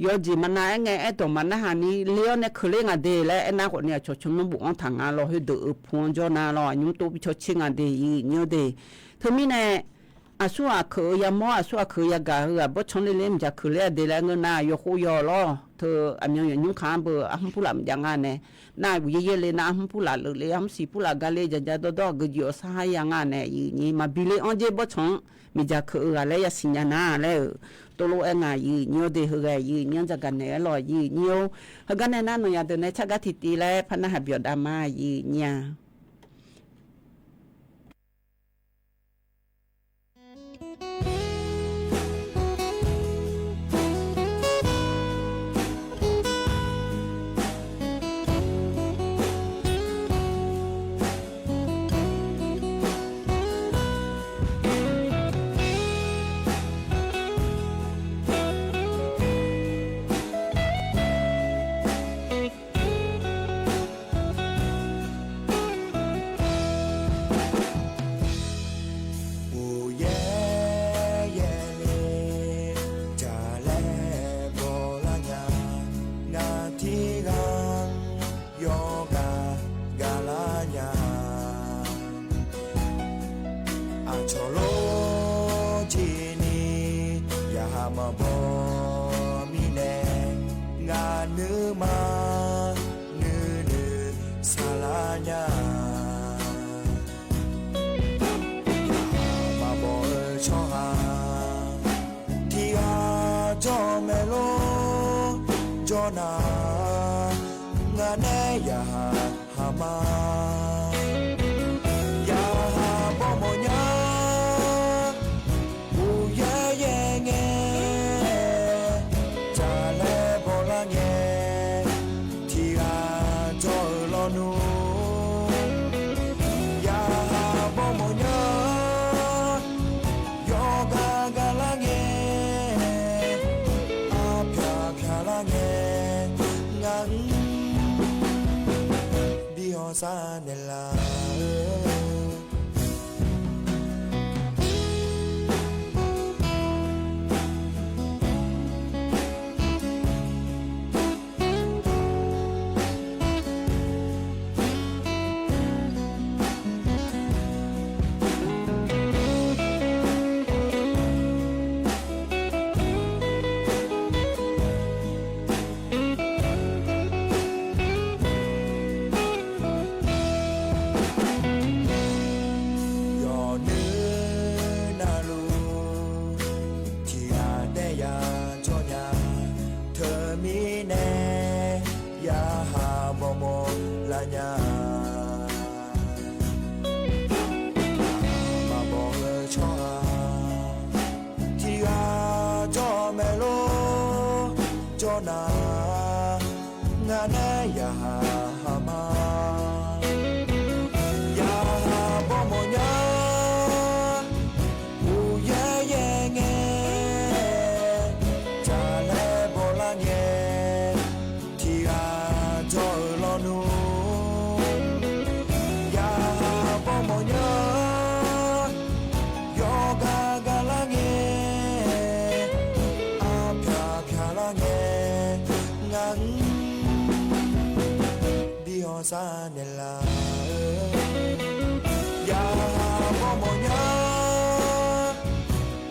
ยอจีมันนายไงไอ้ตัวมันนะฮะนี่เลี้ยวเนี่ยคือเลี้ยงเดและไอ้นาคนเนี่ยชดชมน้ำบุกทางงานเราให้เดือพวงจอนาเรายุ่งตัวไปชดชิงเดยีเนียวเดเธอมีเนี่ยอาสัวคือยามออาสัวคือยากาเหือบดชนเล่มจะคือเลี้ยเดและเงินนายโคยอล้อเธออันยังยุ่งข้ามเบอร์ผู้หลังยังงานเนี่ยนายวิเยเลยนะผู้หลังเลยสีผู้หลังกาเลยจะดอกกยอสหายงานเนี่ยนี่มาบิเลอันเจ็บบดชนมีจะคืออะไรยาสิญญาณแล้วตัวโลเองยืนยันเดือดยืนยันจะกันเนี่ยลอยยืนยันเขากันเนี่ยนั่นหนูอยากเดินในชักกะทิตีแล้วพันธุ์หับยอดดามายืนยัน jona ngana ya hama ya bomonya uye yenge jale bolanye tiga jolonu ya bomonya yoga galange apya pyalange ngang Sanela ya momonya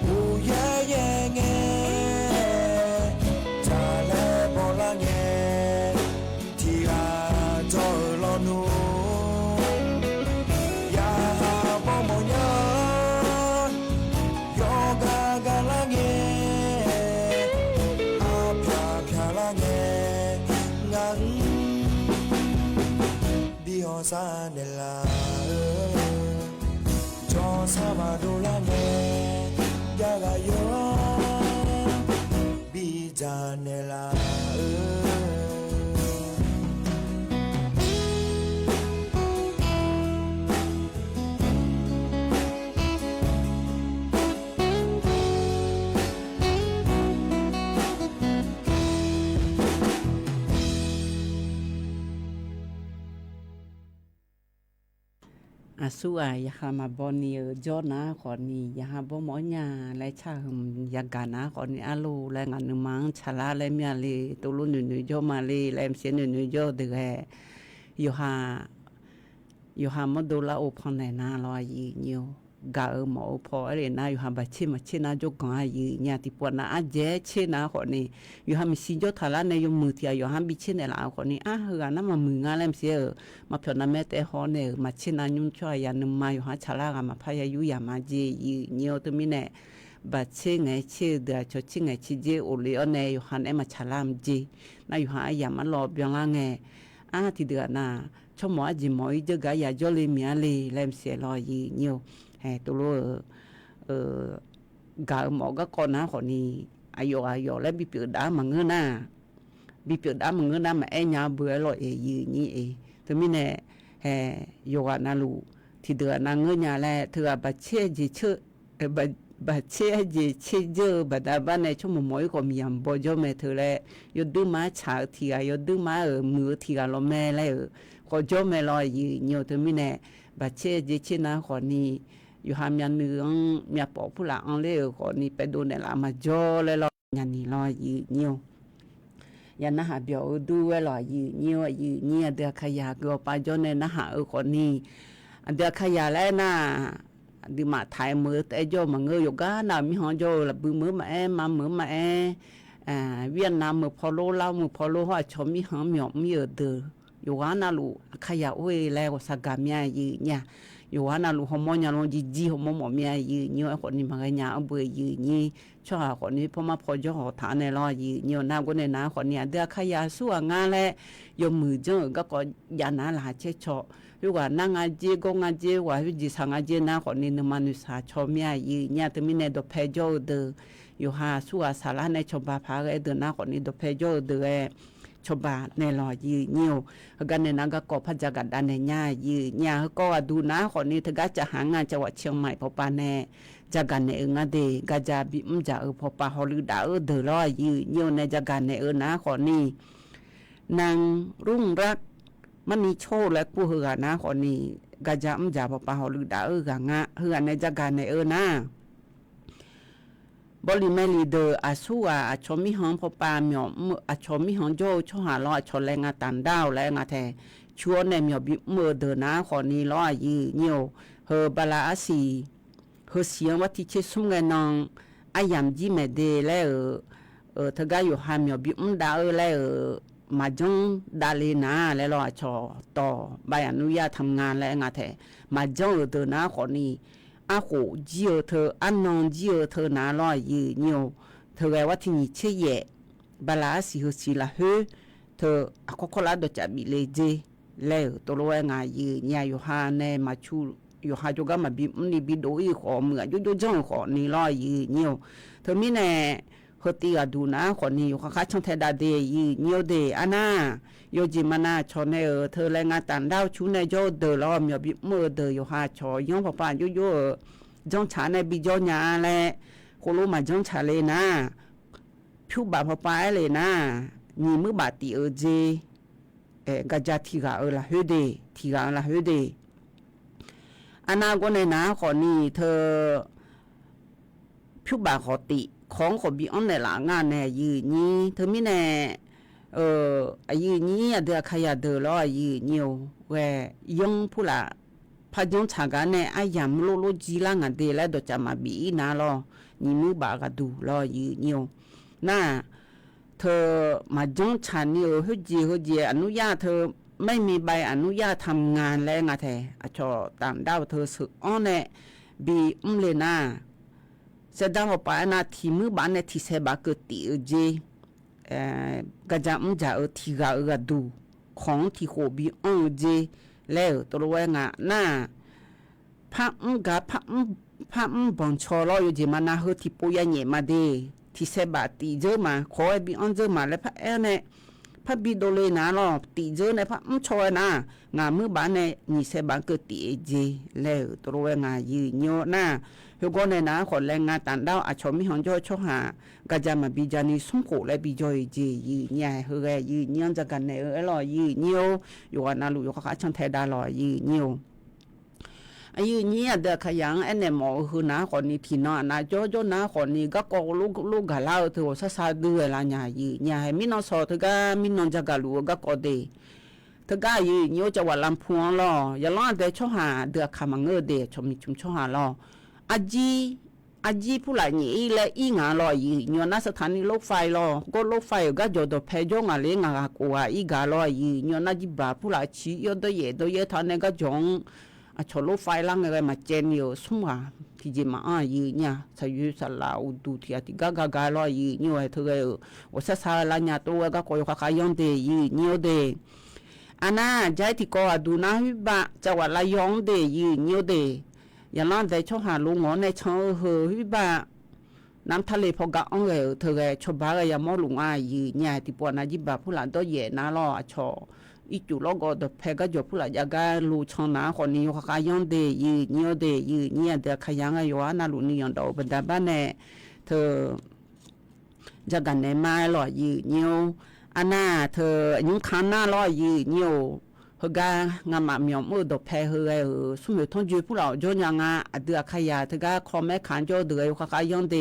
uye yenge jale bolange tiga jolonu ya momonya yoga galange apya pyalange ngang Sanela cho samadulane yaga yo bijanela Asua ya hama boni jona khoni ya bo monya le cha ya gana khoni alu le nganu mang chala le mya le tulu nu jo ma le mse nu jo de yo ha modula o phone na lo yi nyu ga mo pho re na yo ha ba chi ma chi na jo ga yi nya ti po na a je chi na khoni yo ha mi si jo thala ne yo mu ti yo ha bi chi ne la khoni a ha na ma mu nga le mse ma pyo na me te ho ne ma chi na nyun cho ya nu ma yo ha chala ga ma pha ya yu ya ma je yi nyo to mi ne ba che nge che da cho chi nge chi je o le ne yo ha ne ma chala m je na yo ha ya ma lo byo nga nge a ti de na cho mo a ji mo i je ga ya jo le mi a le mse lo yi nyo tu lo ga mo ga con na khoni ayo le bi pi da ma ngơ na bi pi da ma ngơ na ma e nya bu lo e yi ni e to mi ne yo ga na lu ti de na ngơ nya le thu ba che ji che ba che ji che je ba da ba ne cho mo moi ko mi am bo jo me thu le yo du ma cha ti ga yo du ma mu ti ga lo me le ko jo me lo yi nyo to mi ne ba che ji che na khoni yo ha mya nương mya po pu la an le ko ni pe do ne la ma jo le lo nya ni lo yi nyo ya na ha bio du we lo yi nyo yi ni de kha ya go pa jo ne na ha ko ni de kha ya le na di ma thai mơ te jo ma ngơ yo ga na mi ho jo la bu mơ ma e ma mơ ma e Việt Nam mơ pho lo lao mơ pho lo ho cho mi ha myo mi de yo ga na lu kha ya we le ko sa ga mya yi nya yo ana lu homo nya lo ji homo mo mia yi nyo ko ni ma nya bu yi ni cho ko ni po ma pho jo ho tha ne lo yi nyo na ko ne na ko ni da kha ya su nga le yo mu jo ga ko ya na la che cho yo ga na nga je go nga je wa ji sa nga je na ko ni ne ma nu sa cho mia yi nya te mi ne do phe jo de yo ha su a sa la ne cho ba pha ga de na ko ni do phe jo de cho ba ne lo yi nyo ga ne na ga ko pha ja ga da ne nya yi nya ko du na ko ni ta ga cha ha nga cha wa chiang mai pho pa ne ja ga ne nga de ga ja bi ja pho pa ho lu da de lo yi nyo ne ja ga ne na ko ni nang rung rakมันมีโชและกูเหือนะคนนี้กะจะมจ่าปะฮอลือดากะงะเหือในจักรในนะบริเมลีเดออาซัวอาชมิหองพอปาเมียวอาชมิหองโจชหาลอชแรงตันดาวแรงแท้ชวนในเมียวบิเมอเดอนะคนนี้ลอยืเนียวเฮอบาลาสีเฮเสียงว่าที่เชซุ่มไงนองอายามจีเมเดแล้วทกาอยู่หาเมียวบิดาแล้วมาจงดาลีนาแล้วรอชอต่อใบอนุญาตทำงานแล้วงาแท้มาจงเดอนะคนนี้อาโหจีเธออันนองจีเธอนาลอยยืเนียวเธอไงว่าที่นี่เชี่ยบาลาสีเฮสีละเฮเธออโคลาดจะบิเลเจแล้วตัวรู้งายืเนี่ยอยู่หาในมาชูอยู่หาจุกมาบินี่บิโดอีขอเมื่อโยจังขอนี่ลอยยืเนียวเธอมีแน่ เฮตีก็ดูนะคนนี้อยู่ข้างๆช่องเทดาเดยีเนียวเดอาน่าโยจิมานาชอนเนอเธอแรงงานต่างดาวชูในโจเดอล้อมยบิมือเดอยู่หาชอยองป้าโยโย่จงชาในบิจญาแลโคโลมาจงชาเลนะผิวบาป้าเลยนะนี่มือบาตีเจกะจาทีกาละเฮเดทีกาละเฮเดอานาก็ในนะคนนี้เธอผิวบาขอติของขบีออนในหลังงานแน่ยืนนี้เธอไม่แน่ยืนนี้เดือขยะเดือล้อยืนเนียวแหวยงผู้ละพะยงฉากันแน่ไอ้ยามโลโลจีละงานเดแล้วดอกจะมาบีนาล้อนี่มือบากดูล้อยืนเนียวน่าเธอมาจงฉันเนียวฮึจีอนุญาตเธอไม่มีใบอนุญาตทำงานแล้วงาแท้อชอตามดาวเธอสึกอ้อแน่บีเลน่าเสด็จไปนาทีมือบ้านในที่เสบาเกิดตีเจกระจำจ่าทีกาดูของที่โคบีเจแล้วตัวเองน่ะพักพักบอนชอลอยู่เจมานาเฮที่ปุยเนี่ยมาเดที่เสบาตีเจมาขอบีเจมาแล้วพักเนี่ยพักบีโดเลนะลอตีเจในพักชอนะงามือบ้านในนี่เสบาเกิดตีเจแล้วตัวเองยืนโยน่ะ如果你拿可能啊，但到啊，前面向咗出下，嗰陣咪比較你生活咧比較易，你係佢嘅易，你就近你咯易，你如果那路如果下場睇到咯易，你易你啊，得佢樣，อันนี้冇佢拿可你聽啊，那咗拿可你個個路個老頭實對啦，你係咪能說佢個咪能就個路個個的。thứ cái gì nhiều cho vào làm phuong lo, giờ lo để cho hà được khám ngơ để cho mình chúng cho hà lo, aji pula ni ile inga lo yi nyo na sa thani lo fai lo go lo fai ga jo do phe jo nga le nga ko wa i ga lo yi nyo na ji ba pula chi yo do ye thane ga jong a cho lo fai lang ga ma chen yo suma thì gì mà yi nha sa yu sa la u du ti ati ga lo yi nyo ai thu ga o sa la nya to ga ko yo ka yon de yi nyo de ana jai ti ko adu na hu ba cha wa la yong de yi nyo deอย่าล้อแต่ช่วงหาลุงหมอในช่องเฮอวิบ้าน้ำทะเลพอกะอ่องเธอชบบ้าอย่ามอลุงยืนใหญ่ที่ปวดนาจิบาผู้หลานตัวใหญ่นาล้อชออีจุล้อก็เดเพก็จบผู้หลานยากาลูช่องนาคนนี้เขาขยันเดยืนเนียวเดยืนเนี่ยเดขยันอยู่ว่านาลุนี่ยอนดอกบรรดาบ้านเนี่ยเธอจะกันในไม้ล้อยืนเนียวอันน่าเธอยุ่งขันหน้าล้อยืนเนียวเฮกางามาเมียวมือดอกแพเฮสมัยท่องจูผู้เราจนยังเดือขยะเธอก็คอแม่ขันจอเดืออยู่ข้างยันเด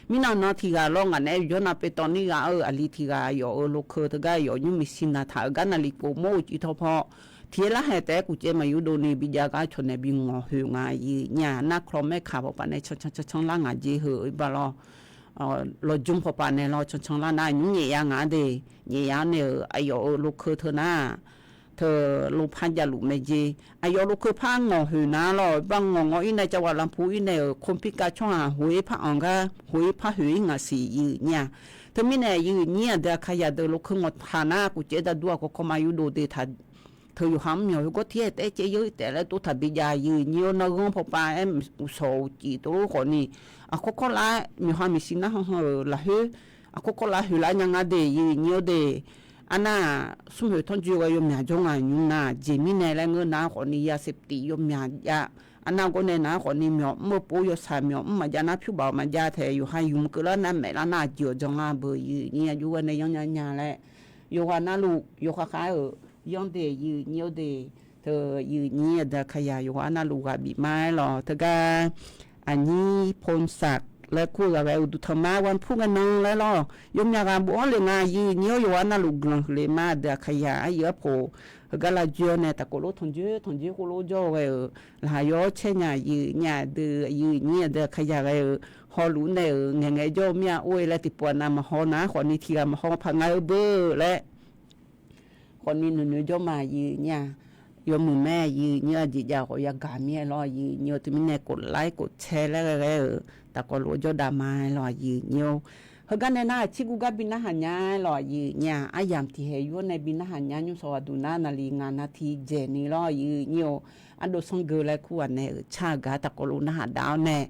มินานาทีกาลองกันย้อนไปตอนนี้อลิทีกาอยู่ลูกเธอก็อยู่ยุ่งมิสินาถากันนาลิโกโมจิทพอทีละเหตุกูเจมาอยู่โดนีบิจาการชนในบิงงอหืองายีเนี่ยนักครแม่ขาบอกว่าในช่องล่างจีเหอบาลเราจุ่มพอปานในเราช่องล่างยุ่งเงียงเดเงียเนี่ยอยู่ลูกเธอน่ะเธอลูกพันยาลูกไม่จีอายุลูกคือพังงอหือนะเราบางงออินในจังหวัดลำพูอินในคนพิการช่วงหุยพังองก็หุยพังหุยงาสียืเนี่ยเธอไม่แน่ยืเนี่ยเดี๋ยวขยะเดี๋ยวลูกคืองดฐานะกูเจดดัวก็เข้ามาอยู่ดูดีทันเธออยู่ห้ามอยู่ก็เทียแต่เจเยอะแต่แล้วตัวทับบิยายืเนี่ยนกงพอปลาเอ็มโซจีตัวคนนี้อ่ะก็ละมีความมีสินะฮะละเฮอ่ะก็ละหือละยังไงเดยืเนี่ยเดอันน่ะสมัยท่านจูก็ยมยาจงอยู่น่ะเจมินในแรงเงินน่ะคนนี้ยาเสพติดยมยาอันนั้นก็เนี่ยน่ะคนนี้มีเมื่อปูยสามมีมาจานะผิวเบามาจาเทอยู่ให้ยุ่งก็แล้วนั่นแม่ละน่ะเจียวจงเบยเนี่ยอยู่ในยังแหละอยู่ว่าน่ะลูกอยู่ข้างยังเดยืเนี่ยเดเธอยืเนี่ยเดขยะอยู่ว่าน่ะลูกกับบีไม้หรอเธอก็อันนี้พลศักดิ์แล้วคู่กับเราดูธรรมะวันพูดกันนั่งแล้วล่ะยมยากาบัวเลยงายีเนี้ยอยู่วันนั้นลูกเลยมาเดือขยะเยอะโผก็ละเจอเนี่ยแต่ก็รู้ทนเจอก็รู้จ่อไว้หลายย้อนเช่นยีเนี่ยเดือยีเนี่ยเดือขยะไว้ฮอลุ้นเนี่ยไงจ่อเมียโอ้ยแล้วติปวดน้ำมาฮอนะคนนี้เทียมฮอพังไงเบ้อและคนนี้หนุ่มจ่อมายีเนี่ยยมมือแม่ยีเนี่ยจีจ่าก็อยากกาเมียรอยีเนี่ยที่มันเนี่ยกดไลค์กดแชร์แล้วก็แต่ก็รู้จดามาหล่อยืนเนี่ยเฮกันในหน้าชิกุกบินหันยาหล่อยืนเนี่ยอายามที่เฮยุในบินหันยายุ่งสวัสดูนานาลีงานนาทีเจนี่หล่อยืนเนี่ยอันดูส่งเกลือคู่อันเนี่ยชากาแต่ก็รู้นะดาวเนี่ย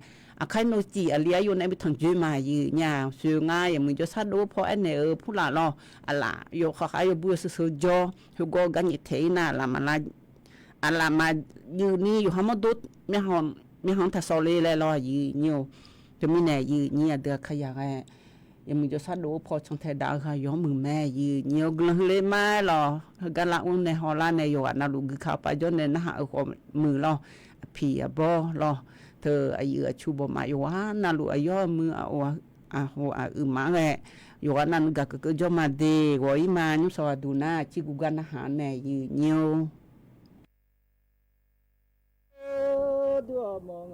อ khai nô chỉ lia yo này bị thằng chơi mà gì nhà xưa ngay mình cho sát đố phò anh này phụ là lo là yo khai yo bữa sơ jo yo go gan như thế na là mà như ni yo hamo đốt mấy hòn thật sâu lên lo gì nhiều cho mình này gì nhiều được khai cái giờ mình cho sát đố phò trong thế đạo khai yo mừng mẹ gì nhiều lần lên mai lo gan là uống này họ là này yo na lu khao pa cho nên nó hạ ở mừng lo phi bo lo thơ ai ở chu bộ mà yo na lu ayo mưa ho mà nghe yo na ga cái cho mà de gọi mà nhưng sao du na chỉ gu gan ha này nhiều đưa mong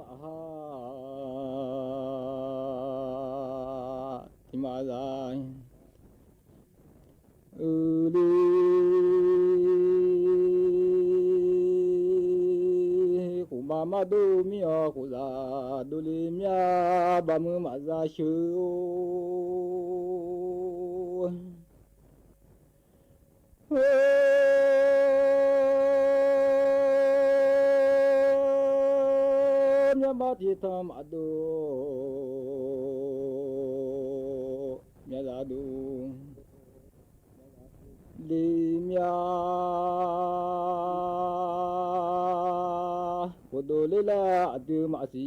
thì mà ra đi mà đu miao cụ già đu li mia ba mươi mà ra sư mia ba thì thầm mà đu mia ra đu li mia cô đôi là từ mà xí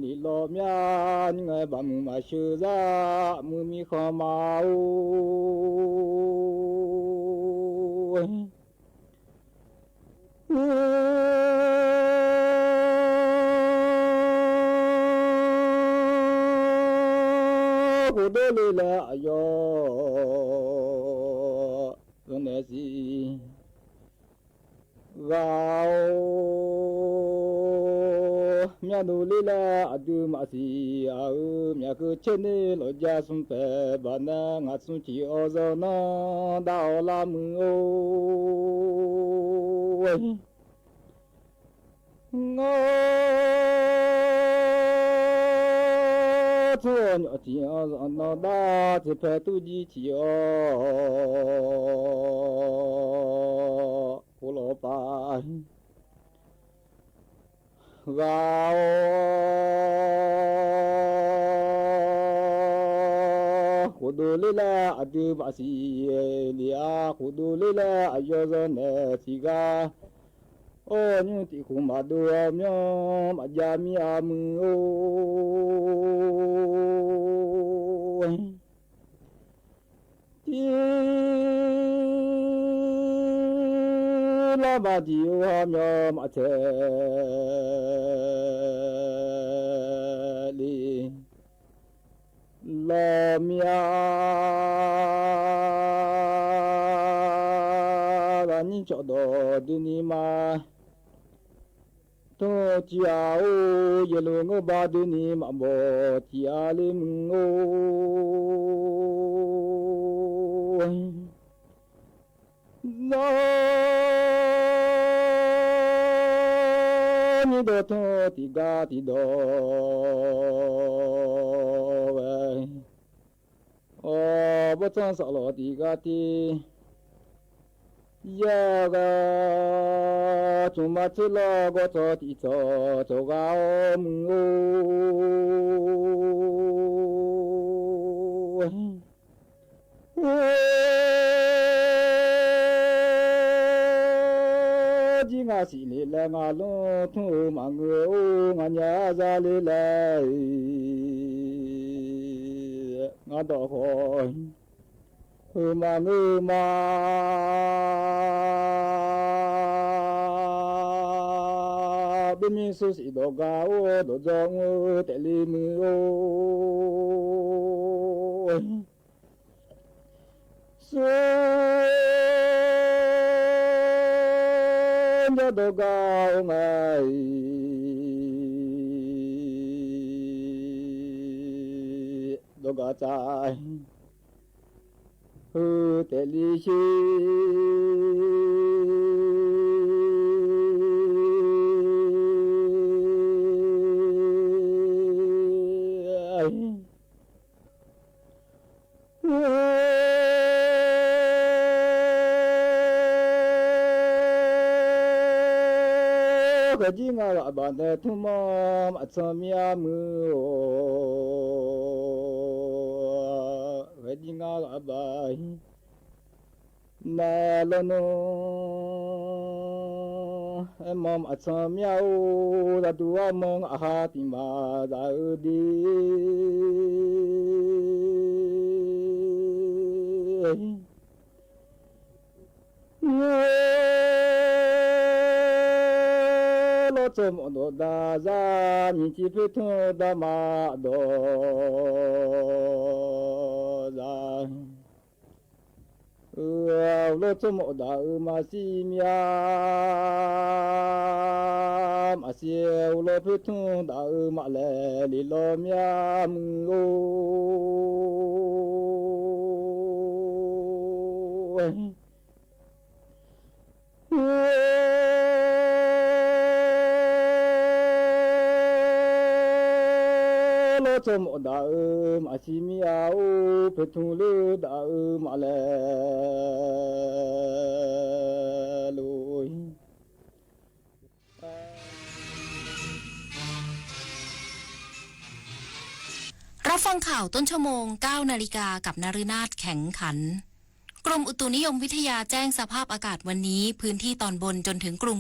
ni lo mía ngày bám mà sơ ra mưa mi khó mau cô đôi là yo con này gì vào mẹ nuôi là adu mà si mẹ cứ trên đi lo gia sum pe ban na ngắt sum chỉ ở giờ nó đào la mưa ôi ngó thua nhỏ chỉ ở giờ nó đã chỉ pe tu di chỉ ở cô lo pa vào khu đô lê la adu bác sĩ lia khu đô lê la ayo dân nè ga ô nhưng thì khu mà đua miao mà gia mi am ô la ba di wa miao mà thế li la mia la ni cho do du ni ma to chia o ye lo ngo ba du ni ma bo chia le ngo no ni do to ti ga ti do ve o bo chan sa lo ti ga ti ya ga chu ma chi lo go to ti cho ga o mu ji nga si le la nga lo thu ma ngue o nga nya za le la nga do ho ma ngue ma bi mi su si do ga o do jong o te li mu o so nhớ đồ gạo ngày đồ gạo trái hư tệ lý chi về chi ngà là bạn để thu mò mà cho mía mưa về chi ngà là bạn na lo no em mong mà cho mía là tua mong à thì mà ra đi lo cho một đồ đa ra nhìn chỉ biết thôi đa mà đồ ra lo cho một đa mà xí mía mà xíu lo biết thôi đa mà lệ li lo mía mưa lo cho một đa mà xí mía biết thôi lo đa mà lệ lối รับฟังข่าวต้นชั่วโมง 9 นาฬิกากับนฤนาถแข็งขัน กรมอุตุนิยมวิทยาแจ้งสภาพอากาศวันนี้พื้นที่ตอนบนจนถึงกรุง